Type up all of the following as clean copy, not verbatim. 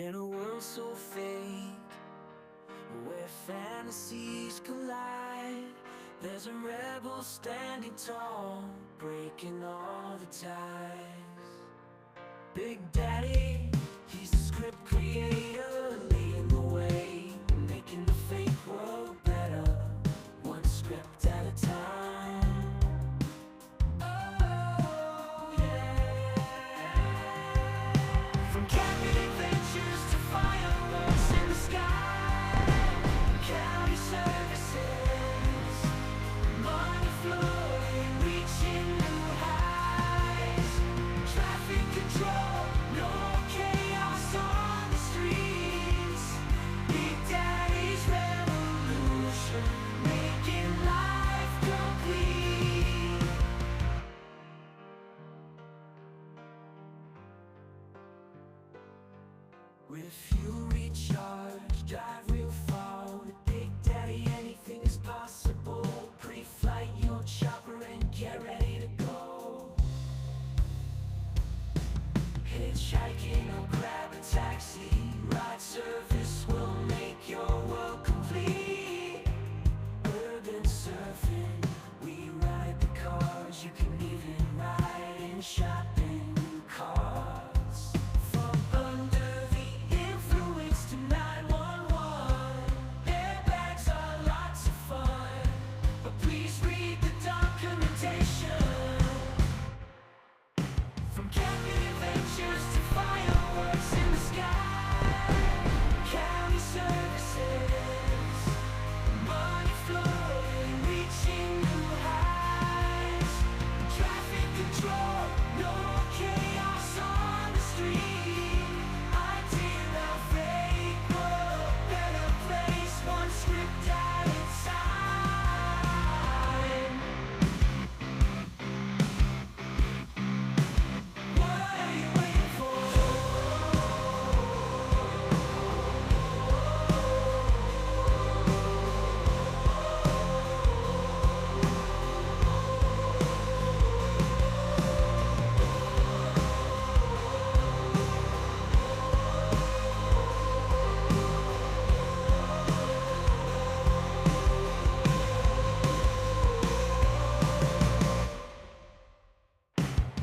In a world so fake, where fantasies collide, there's a rebel standing tall, breaking all the ties. Big Daddy, he's the script creator, leading the way, making the fake world better, one script at a time. Oh, yeah. From camping adventures to fireworks in the sky, county services, money flowing, reaching new heights, traffic control, no chaos on the streets. Big Daddy's revolution, making life complete. With fuel recharge, drive real far. With Big Daddy, anything is possible. Pre-flight your chopper and get ready to go. Hitchhiking or grab a taxi, ride service will make your world complete. Urban surfing, we ride the cars. You can even ride in shopping carts. From under the influence to 911, airbags are lots of fun, but please read the documentation. From camping adventures to fireworks in the sky, county services, money flowing, reaching new heights, traffic control, no chaos on the street. Ideal our fake world, better place, one script at a time. What are you waiting for?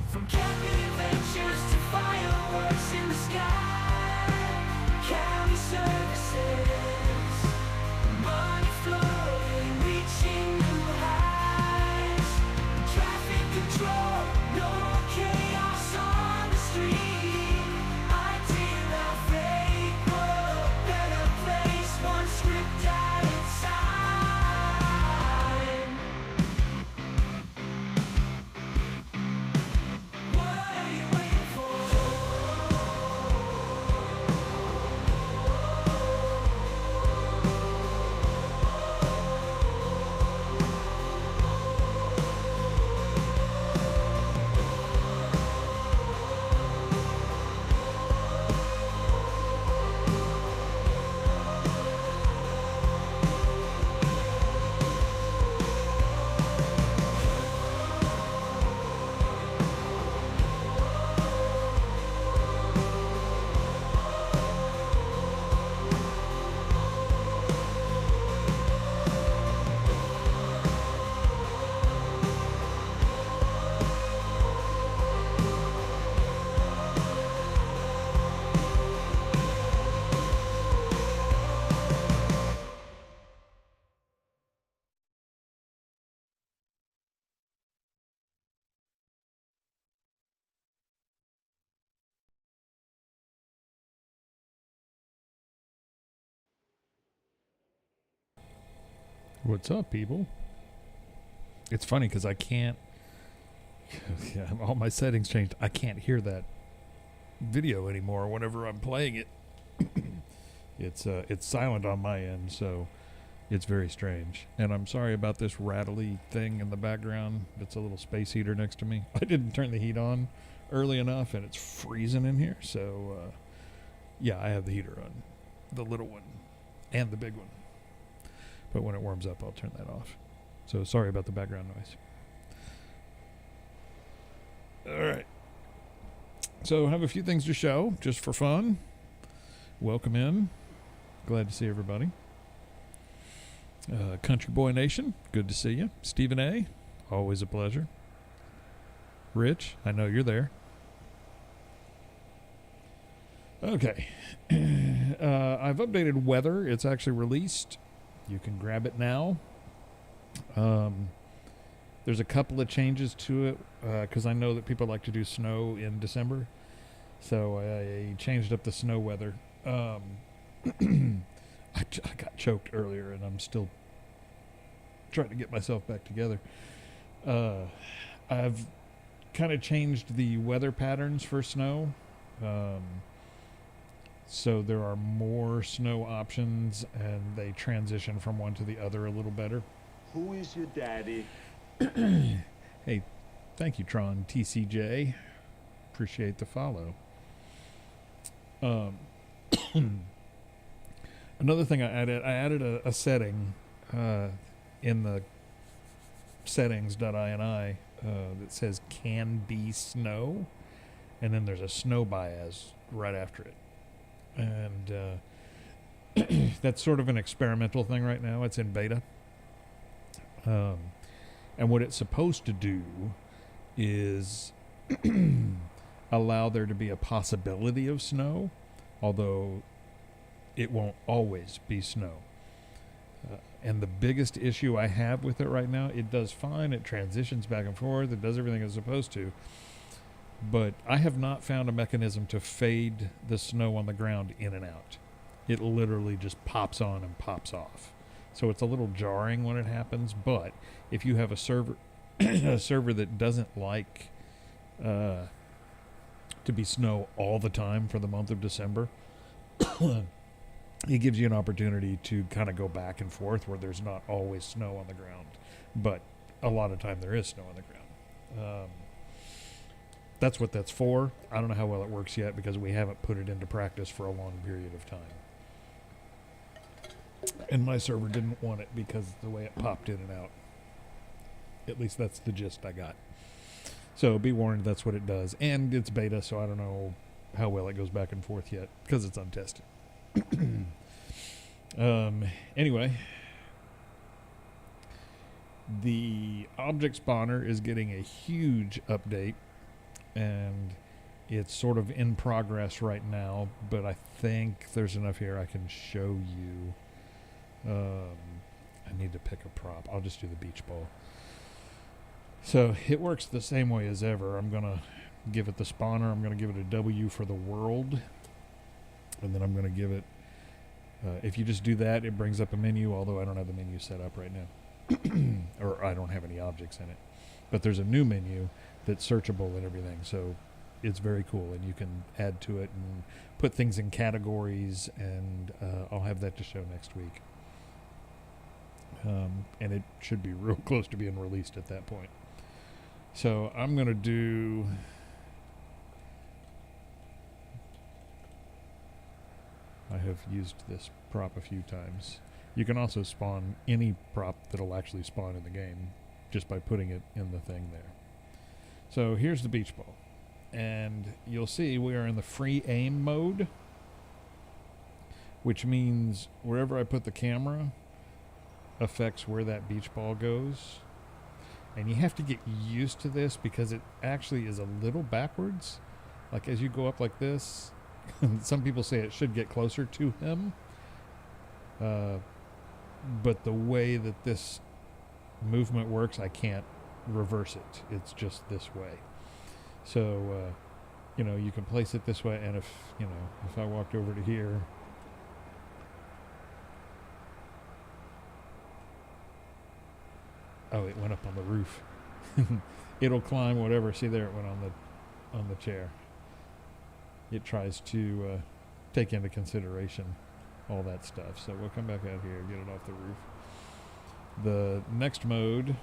From camping adventures to fireworks in the sky, county services, money flowing, reaching new heights, traffic control, no chaos on the street. Ideal our fake world, better place, one script at a time. What are you waiting for? What's up, people? It's funny because I can't. Yeah, all my settings changed. I can't hear that video anymore whenever I'm playing it. It's silent on my end, so it's very strange. And I'm sorry about this rattly thing in the background. It's a little space heater next to me. I didn't turn the heat on early enough, and it's freezing in here. So, yeah, I have the heater on, the little one and the big one. But when it warms up, I'll turn that off. So sorry about the background noise. All right. So I have a few things to show just for fun. Welcome in. Glad to see everybody. Country Boy Nation, good to see you. Stephen A., always a pleasure. Rich, I know you're there. Okay. I've updated weather. It's actually released. You can grab it now. There's a couple of changes to it because I know that people like to do snow in December. So I changed up the snow weather. I got choked earlier and I'm still trying to get myself back together. I've kind of changed the weather patterns for snow. So there are more snow options and they transition from one to the other a little better. Who is your daddy? Hey, thank you, Tron TCJ. Appreciate the follow. Another thing I added a setting in the settings.ini that says can be snow, and then there's a snow bias right after it. And that's sort of an experimental thing right now. It's in beta. And what it's supposed to do is allow there to be a possibility of snow, although it won't always be snow. And the biggest issue I have with it right now, it does fine. It transitions back and forth. It does everything it's supposed to. But I have not found a mechanism to fade the snow on the ground in and out. It literally just pops on and pops off. So it's a little jarring when it happens, but if you have a server a server that doesn't like to be snow all the time for the month of December, it gives you an opportunity to kind of go back and forth where there's not always snow on the ground, but a lot of time there is snow on the ground. That's what that's for. I don't know how well it works yet because we haven't put it into practice for a long period of time. And my server didn't want it because of the way it popped in and out. At least that's the gist I got. So be warned, that's what it does. And it's beta, so I don't know how well it goes back and forth yet because it's untested. Anyway, the object spawner is getting a huge update, and it's sort of in progress right now, but I think there's enough here I can show you. I need to pick a prop. I'll just do the beach ball. So it works the same way as ever. I'm going to give it the spawner. I'm going to give it a W for the world. And then I'm going to give it, if you just do that, it brings up a menu, although I don't have the menu set up right now. Or I don't have any objects in it. But there's a new menu that's searchable and everything. So it's very cool, and you can add to it and put things in categories, and I'll have that to show next week. And it should be real close to being released at that point. So I'm going to do... I have used this prop a few times. You can also spawn any prop that'll actually spawn in the game just by putting it in the thing there. So here's the beach ball. And you'll see we are in the free aim mode, which means wherever I put the camera affects where that beach ball goes. And you have to get used to this because it actually is a little backwards. Like as you go up like this, some people say it should get closer to him. But the way that this movement works, I can't reverse it. It's just this way. So, you can place it this way, and if I walked over to here, oh, it went up on the roof. It'll climb whatever. See there, it went on the chair. It tries to take into consideration all that stuff. So we'll come back out here, get it off the roof. The next mode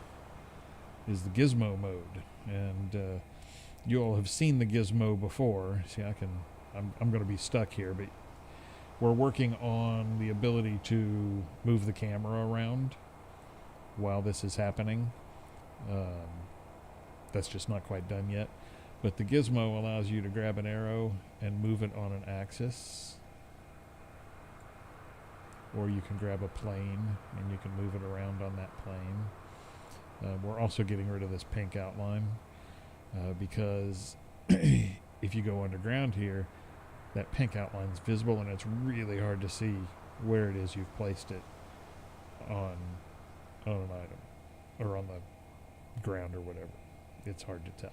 is the gizmo mode, and you all have seen the gizmo before. See, I'm going to be stuck here, but we're working on the ability to move the camera around while this is happening. That's just not quite done yet. But the gizmo allows you to grab an arrow and move it on an axis. or you can grab a plane and you can move it around on that plane. We're also getting rid of this pink outline because if you go underground here, that pink outline is visible and it's really hard to see where it is you've placed it on an item or on the ground or whatever. It's hard to tell.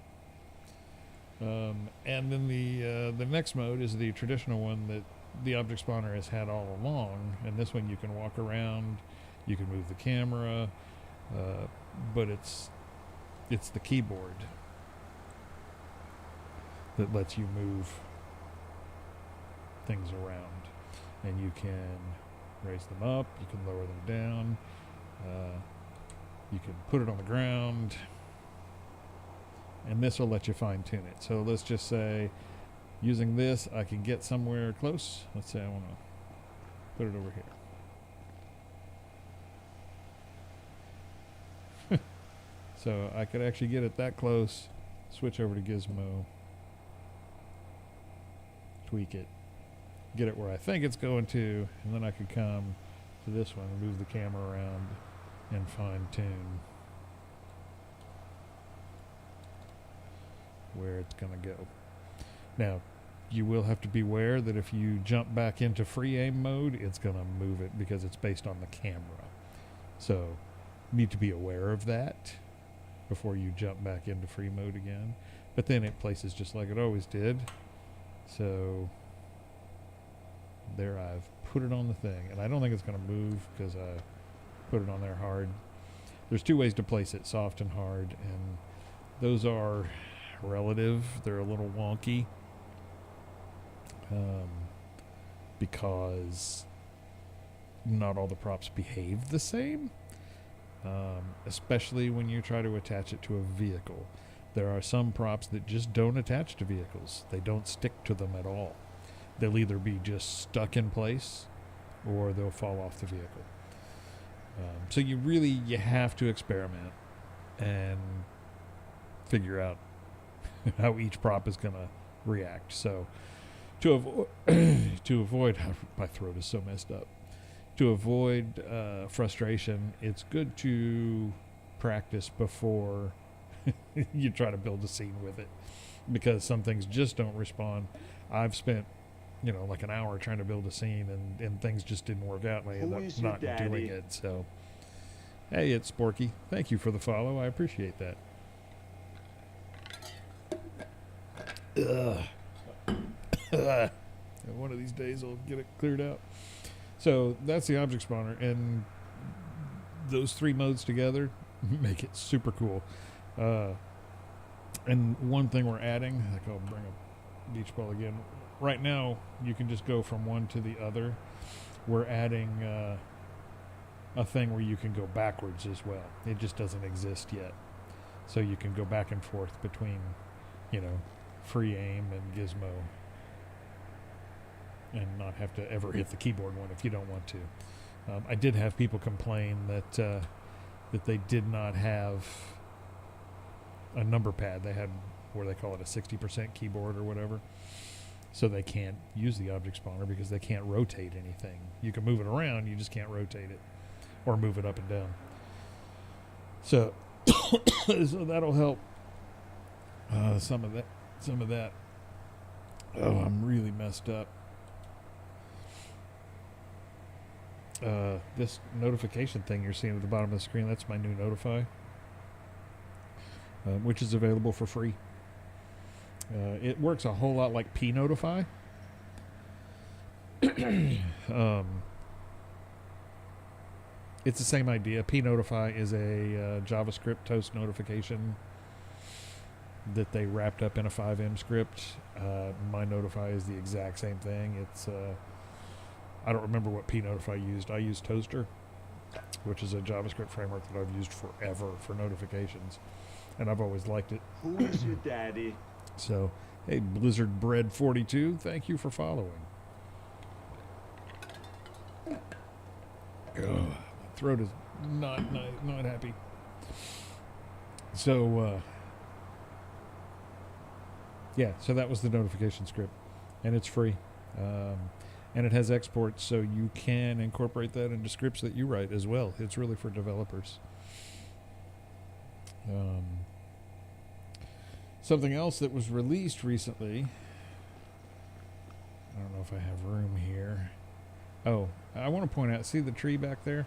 And then the next mode is the traditional one that the object spawner has had all along, and this one you can walk around, you can move the camera, but it's the keyboard that lets you move things around, and you can raise them up, you can lower them down, you can put it on the ground, and this will let you fine tune it. So let's just say using this I can get somewhere close. Let's say I want to put it over here. So I could actually get it that close, switch over to Gizmo, tweak it, get it where I think it's going to, and then I could come to this one, move the camera around, and fine tune where it's going to go. Now, you will have to beware that if you jump back into free aim mode, it's going to move it because it's based on the camera. So, you need to be aware of that before you jump back into free mode again. But then it places just like it always did. So, there I've put it on the thing. And I don't think it's going to move because I put it on there hard. There's two ways to place it, soft and hard. And those are relative. They're a little wonky. Because not all the props behave the same, especially when you try to attach it to a vehicle. There are some props that just don't attach to vehicles. They don't stick to them at all. They'll either be just stuck in place or they'll fall off the vehicle. So you have to experiment and figure out how each prop is going to react. So to avoid my throat is so messed up. To avoid frustration, it's good to practice before you try to build a scene with it, because some things just don't respond. I've spent like an hour trying to build a scene and things just didn't work out, and I ended up not doing it. So hey, it's Sporky. Thank you for the follow. I appreciate that. One of these days I'll get it cleared out. So that's the object spawner, and those three modes together make it super cool. And one thing we're adding, like I'll bring up Beach Ball again. Right now you can just go from one to the other. We're adding a thing where you can go backwards as well. It just doesn't exist yet. So you can go back and forth between, free aim and Gizmo, and not have to ever hit the keyboard one if you don't want to. I did have people complain that they did not have a number pad. They had, what they call it, a 60% keyboard or whatever. So they can't use the object spawner because they can't rotate anything. You can move it around, you just can't rotate it or move it up and down. So, so that'll help some of that. Oh, I'm really messed up. This notification thing you're seeing at the bottom of the screen, that's my new Notify, which is available for free. It works a whole lot like P-Notify. It's the same idea. P-Notify is a JavaScript toast notification that they wrapped up in a 5M script. My Notify is the exact same thing. It's I don't remember what P-Notify used. I used Toaster, which is a JavaScript framework that I've used forever for notifications, and I've always liked it. Who is your daddy? So, hey, Blizzard Bread 42, thank you for following. Oh, my throat is not happy. So, yeah, so that was the notification script, and it's free. And it has exports, so you can incorporate that into scripts that you write as well. It's really for developers. Something else that was released recently. I don't know if I have room here. Oh, I want to point out, see the tree back there?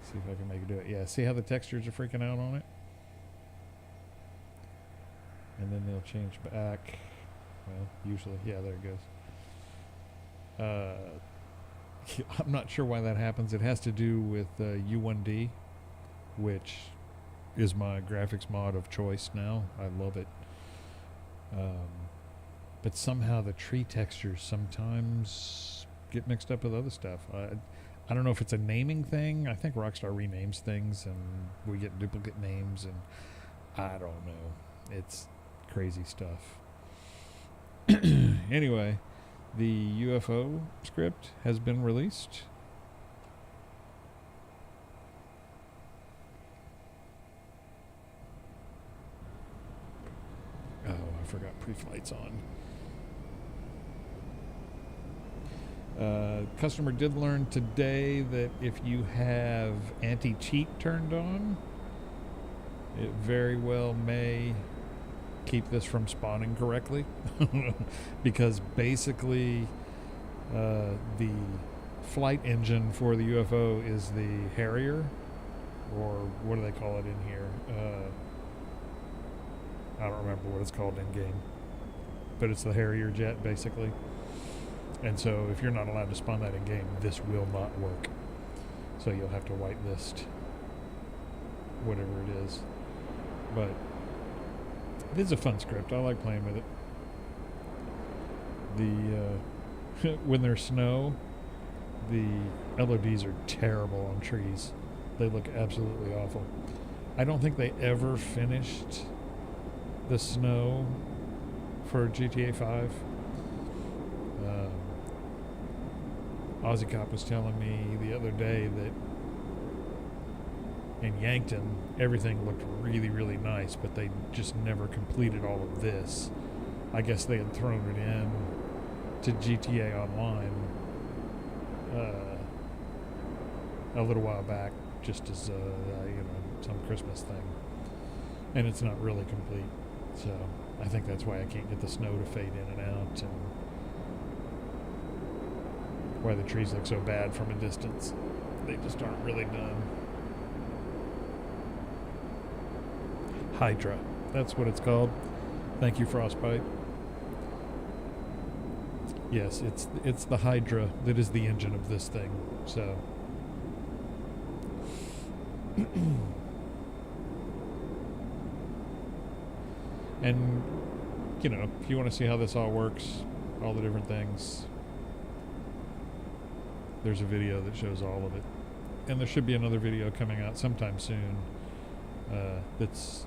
See if I can make it do it. Yeah, see how the textures are freaking out on it? And then they'll change back. Well, usually, yeah, there it goes. I'm not sure why that happens. It has to do with U1D, which is my graphics mod of choice now. I love it. But somehow the tree textures sometimes get mixed up with other stuff. I don't know if it's a naming thing. I think Rockstar renames things and we get duplicate names, and I don't know. It's crazy stuff. Anyway, the UFO script has been released. Oh, I forgot pre-flight's on. Customer did learn today that if you have anti-cheat turned on, it very well may keep this from spawning correctly. Because basically the flight engine for the UFO is the Harrier, or what do they call it in here? I don't remember what it's called in game, but it's the Harrier jet basically. And so if you're not allowed to spawn that in game, this will not work. So you'll have to whitelist whatever it is. But it is a fun script. I like playing with it. The when there's snow, the LODs are terrible on trees. They look absolutely awful. I don't think they ever finished the snow for GTA 5. Aussie Cop was telling me the other day that in Yankton everything looked really, really nice, but they just never completed all of this. I guess they had thrown it in to GTA Online a little while back, just as some Christmas thing, and it's not really complete. So I think that's why I can't get the snow to fade in and out, and why the trees look so bad from a distance. They just aren't really done. Hydra, that's what it's called. Thank you, Frostbite. Yes, it's the Hydra that is the engine of this thing. So and if you want to see how this all works, all the different things, there's a video that shows all of it. And there should be another video coming out sometime soon that's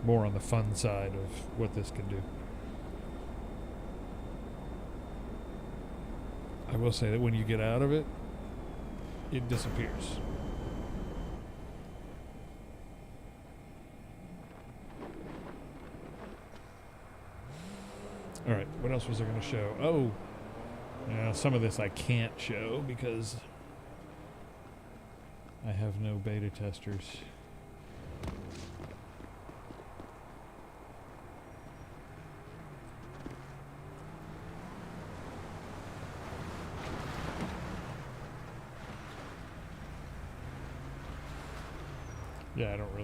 more on the fun side of what this can do. I will say that when you get out of it, it disappears. All right, what else was I going to show? Oh, some of this I can't show because I have no beta testers. Yeah, I don't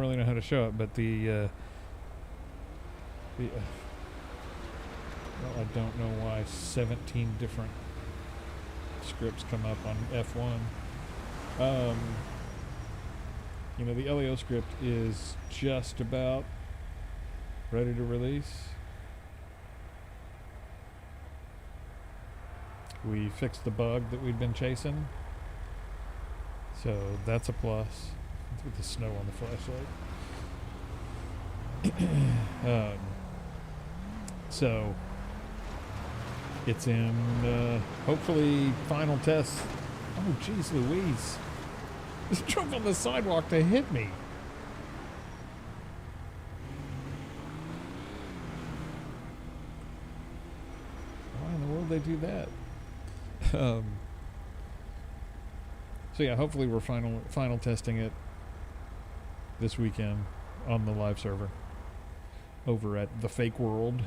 really know how to show it, but well, I don't know why 17 different scripts come up on F1. The LEO script is just about ready to release. We fixed the bug that we'd been chasing, so that's a plus. With the snow on the flashlight. So it's in hopefully final tests. Oh geez Louise, just drove on the sidewalk to hit me. Why in will they do that? So yeah, hopefully we're final testing it this weekend on the live server over at The Fake World,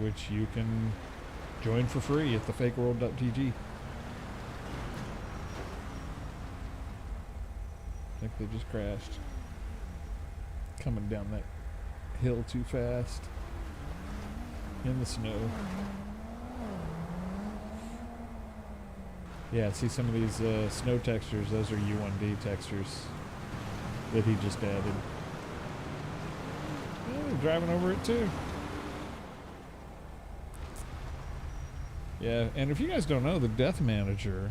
which you can join for free at thefakeworld.tg. I think they just crashed. Coming down that hill too fast in the snow. Yeah, see some of these snow textures, those are U1D textures that he just added. Yeah, they're driving over it too. Yeah, and if you guys don't know, the Death Manager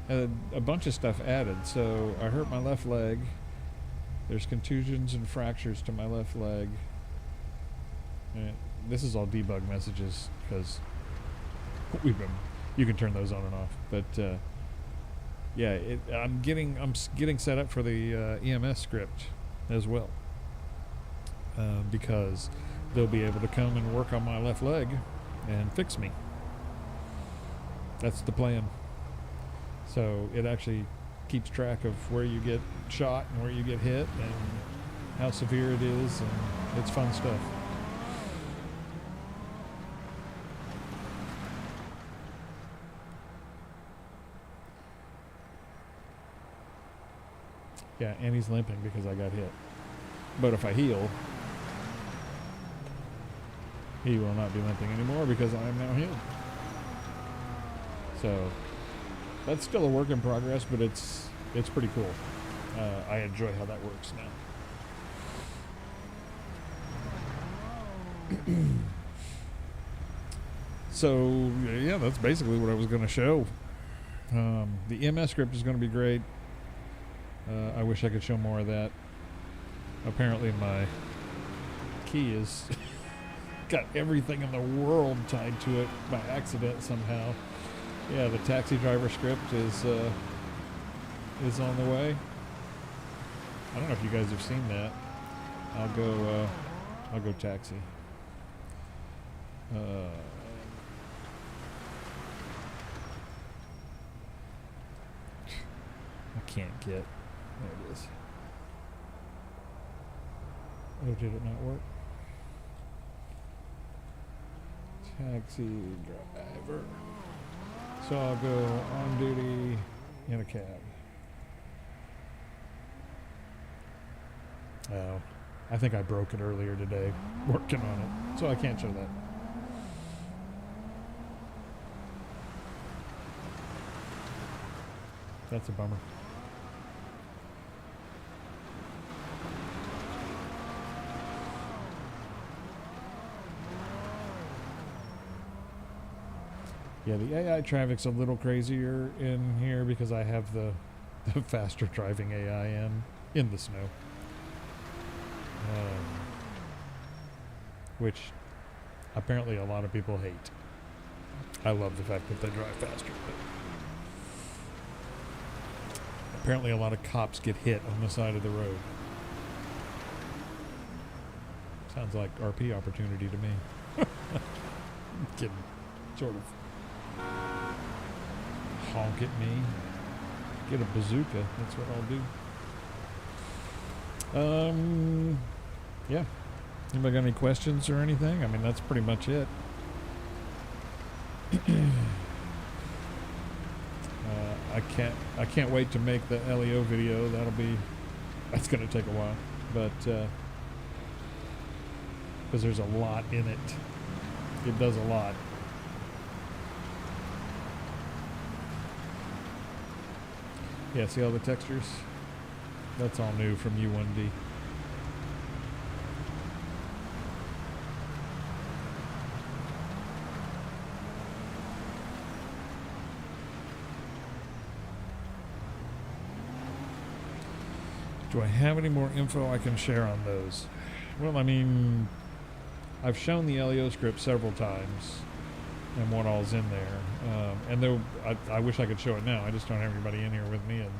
had a bunch of stuff added. So I hurt my left leg. There's contusions and fractures to my left leg. And this is all debug messages because you can turn those on and off. But yeah, I'm getting set up for the EMS script as well, because they'll be able to come and work on my left leg and fix me. That's the plan. So it actually keeps track of where you get shot and where you get hit and how severe it is, and it's fun stuff. Yeah, and he's limping because I got hit. But if I heal, he will not be limping anymore because I am now healed. So that's still a work in progress, but it's pretty cool. I enjoy how that works now. So yeah, that's basically what I was going to show. The EMS script is going to be great. I wish I could show more of that. Apparently my key is got everything in the world tied to it by accident somehow. Yeah, the taxi driver script is on the way. I don't know if you guys have seen that. I'll go taxi. I can't get. There it is. Oh, did it not work? Taxi driver. So I'll go on duty in a cab. Oh, I think I broke it earlier today working on it, so I can't show that. That's a bummer. Yeah, the AI traffic's a little crazier in here because I have the faster driving AI in the snow. Which apparently a lot of people hate. I love the fact that they drive faster, but apparently a lot of cops get hit on the side of the road. Sounds like RP opportunity to me. Kidding. Sort of. Honk at me. Get a bazooka. That's what I'll do. Yeah. Anybody got any questions or anything? I mean, that's pretty much it. I can't wait to make the LEO video. That's going to take a while, but because there's a lot in it. It does a lot. Yeah, see all the textures? That's all new from U1D. Do I have any more info I can share on those? Well, I mean, I've shown the LEO script several times and what all's in there. And though I wish I could show it now, I just don't have anybody in here with me, and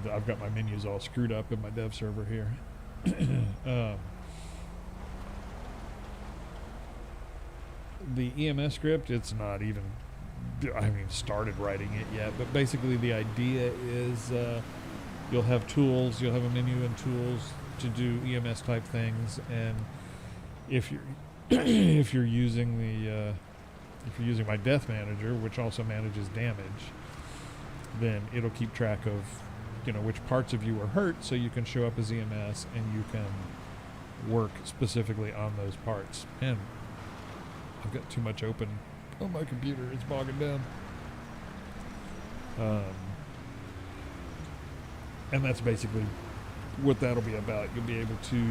I've got my menus all screwed up in my dev server here. the EMS script, it's not even, I haven't even started writing it yet, but basically the idea is you'll have tools, you'll have a menu and tools to do EMS type things, and if you're if you're using my death manager, which also manages damage, then it'll keep track of which parts of you are hurt, so you can show up as EMS and you can work specifically on those parts. And I've got too much open on my computer, it's bogging down. And that's basically what that'll be about. You'll be able to,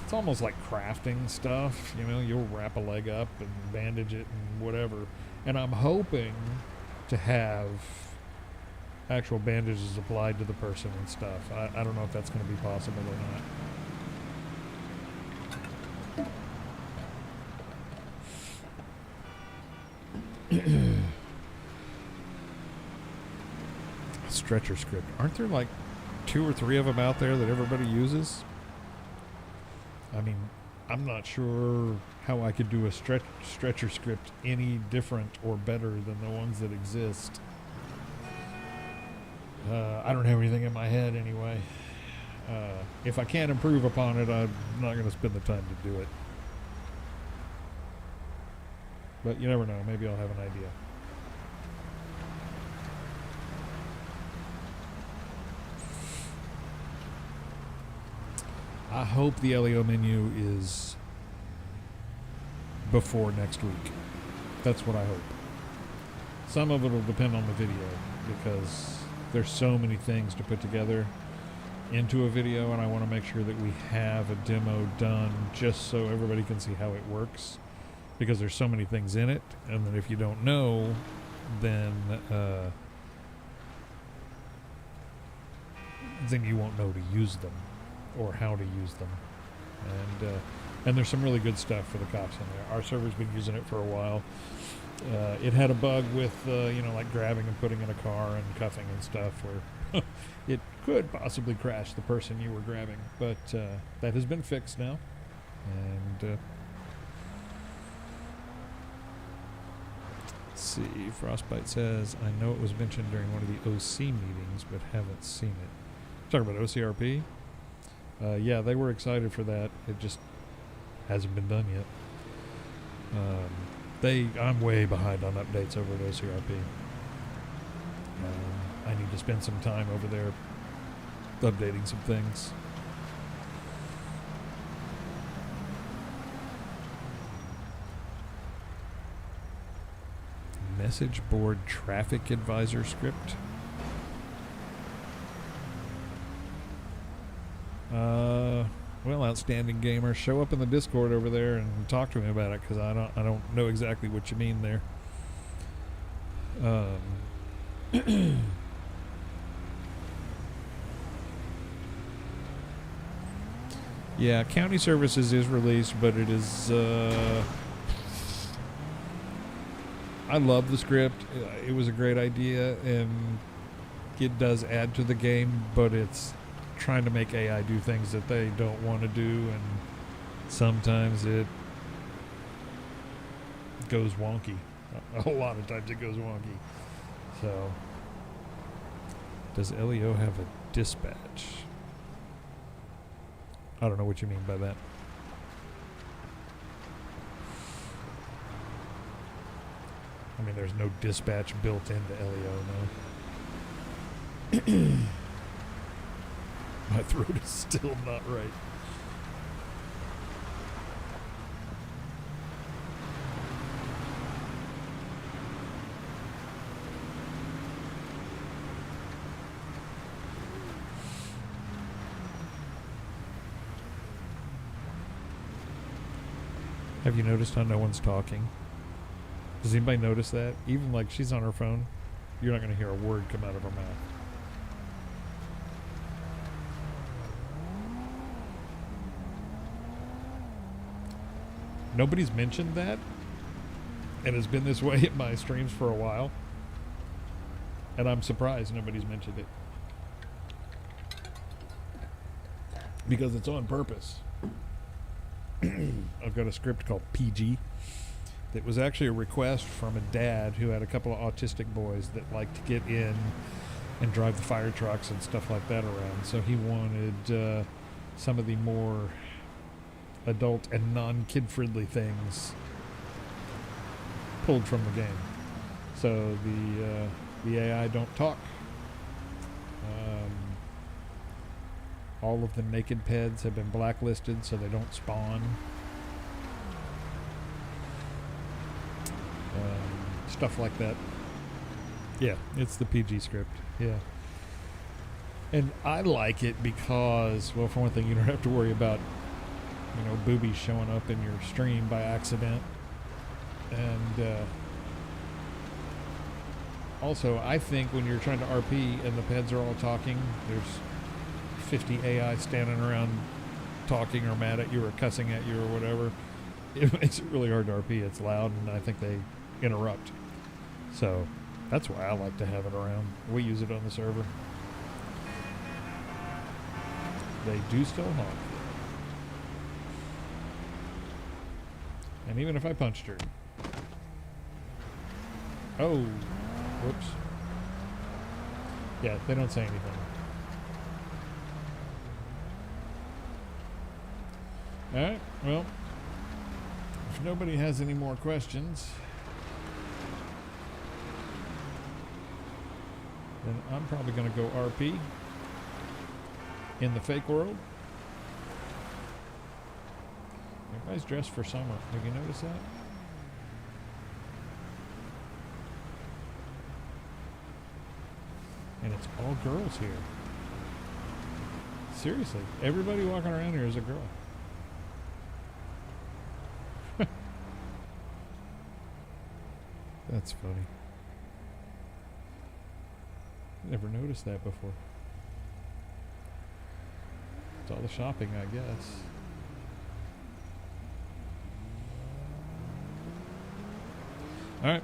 it's almost like crafting stuff, you'll wrap a leg up and bandage it and whatever. And I'm hoping to have actual bandages applied to the person and stuff. I don't know if that's going to be possible or not. Stretcher script. Aren't there like 2 or 3 of them out there that everybody uses? I mean, I'm not sure how I could do a stretcher script any different or better than the ones that exist. I don't have anything in my head anyway. If I can't improve upon it, I'm not going to spend the time to do it. But you never know. Maybe I'll have an idea. I hope the LEO menu is before next week. That's what I hope. Some of it will depend on the video, because there's so many things to put together into a video, and I want to make sure that we have a demo done just so everybody can see how it works, because there's so many things in it, and then if you don't know, then you won't know to use them or how to use them. And there's some really good stuff for the cops in there. Our server's been using it for a while. It had a bug with, like grabbing and putting in a car and cuffing and stuff, where it could possibly crash the person you were grabbing. But that has been fixed now. And let's see. Frostbite says, I know it was mentioned during one of the OC meetings, but haven't seen it. Talking about OCRP? Yeah, they were excited for that. It just hasn't been done yet. I'm way behind on updates over at OCRP. I need to spend some time over there updating some things. Message board traffic advisor script. Well, outstanding gamer, show up in the Discord over there and talk to me about it, because I don't know exactly what you mean there. Yeah, County Services is released, but it is. I love the script. It was a great idea, and it does add to the game, but it's trying to make AI do things that they don't want to do, and sometimes it goes wonky. A lot of times it goes wonky. So, does LEO have a dispatch? I don't know what you mean by that. I mean, there's no dispatch built into LEO, no. My throat is still not right. Have you noticed how no one's talking? Does anybody notice that? Even like she's on her phone, you're not going to hear a word come out of her mouth. Nobody's mentioned that, and it's been this way in my streams for a while, and I'm surprised nobody's mentioned it, because it's on purpose. I've got a script called PG, It was actually a request from a dad who had a couple of autistic boys that liked to get in and drive the fire trucks and stuff like that around. So he wanted some of the more adult and non-kid friendly things pulled from the game. So the AI don't talk. All of the naked peds have been blacklisted, so they don't spawn. Stuff like that. Yeah, it's the PG script. Yeah. And I like it because, well, for one thing, you don't have to worry about, boobies showing up in your stream by accident. And also, I think when you're trying to RP and the peds are all talking, there's 50 AI standing around talking or mad at you or cussing at you or whatever. It makes it really hard to RP. It's loud, and I think they interrupt. So that's why I like to have it around. We use it on the server. They do still honk. And even if I punched her. Oh, whoops. Yeah, they don't say anything. Alright, well, if nobody has any more questions, then I'm probably going to go RP in the fake world. Everybody's dressed for summer. Have you noticed that? And it's all girls here. Seriously, everybody walking around here is a girl. That's funny. Never noticed that before. It's all the shopping, I guess. Alright.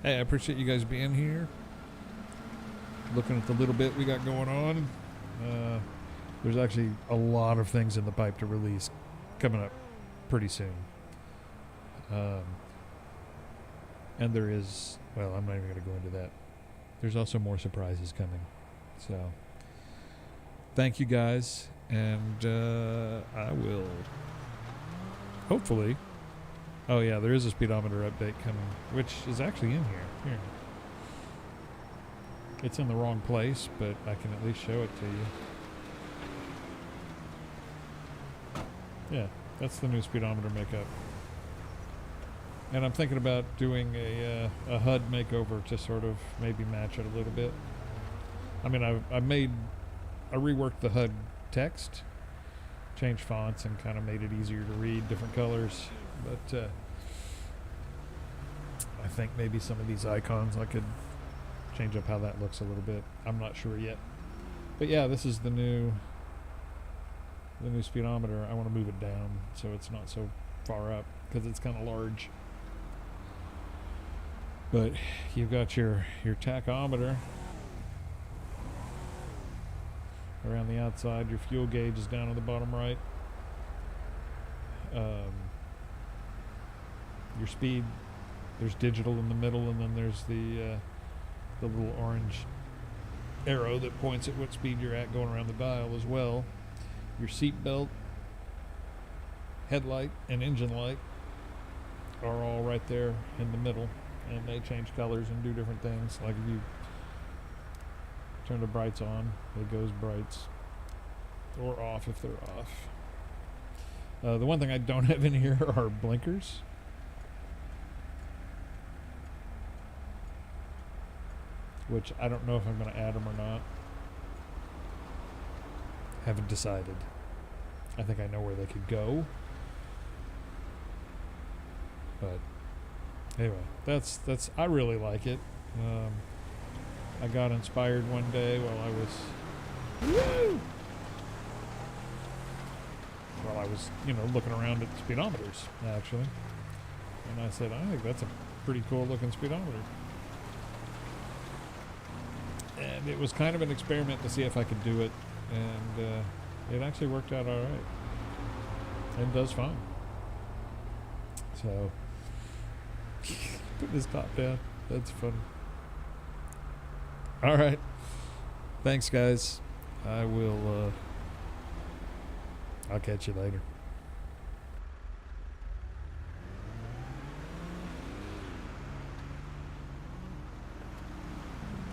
Hey, I appreciate you guys being here. Looking at the little bit we got going on. There's actually a lot of things in the pipe to release coming up pretty soon. And there is, well, I'm not even going to go into that. There's also more surprises coming. So, thank you guys. And I will hopefully. Oh, yeah, there is a speedometer update coming, which is actually in here. Here. It's in the wrong place, but I can at least show it to you. Yeah, that's the new speedometer makeup. And I'm thinking about doing a HUD makeover to sort of maybe match it a little bit. I mean, I reworked the HUD text, changed fonts, and kind of made it easier to read, different colors. But I think maybe some of these icons I could change up how that looks a little bit. I'm not sure yet. But yeah, this is the new speedometer. I want to move it down so it's not so far up because it's kind of large. But you've got your tachometer around the outside. Your fuel gauge is down on the bottom right. Your speed, there's digital in the middle, and then there's the little orange arrow that points at what speed you're at going around the dial as well. Your seat belt, headlight, and engine light are all right there in the middle. And they change colors and do different things. Like if you turn the brights on, it goes brights. Or off if they're off. The one thing I don't have in here are blinkers. Which I don't know if I'm going to add them or not. Haven't decided. I think I know where they could go. But anyway, that's I really like it. I got inspired one day while I was looking around at speedometers actually, and I said, I think that's a pretty cool looking speedometer. And it was kind of an experiment to see if I could do it, and it actually worked out all right. And does fine. So Putting his top down. That's funny. All right. Thanks, guys. I'll catch you later.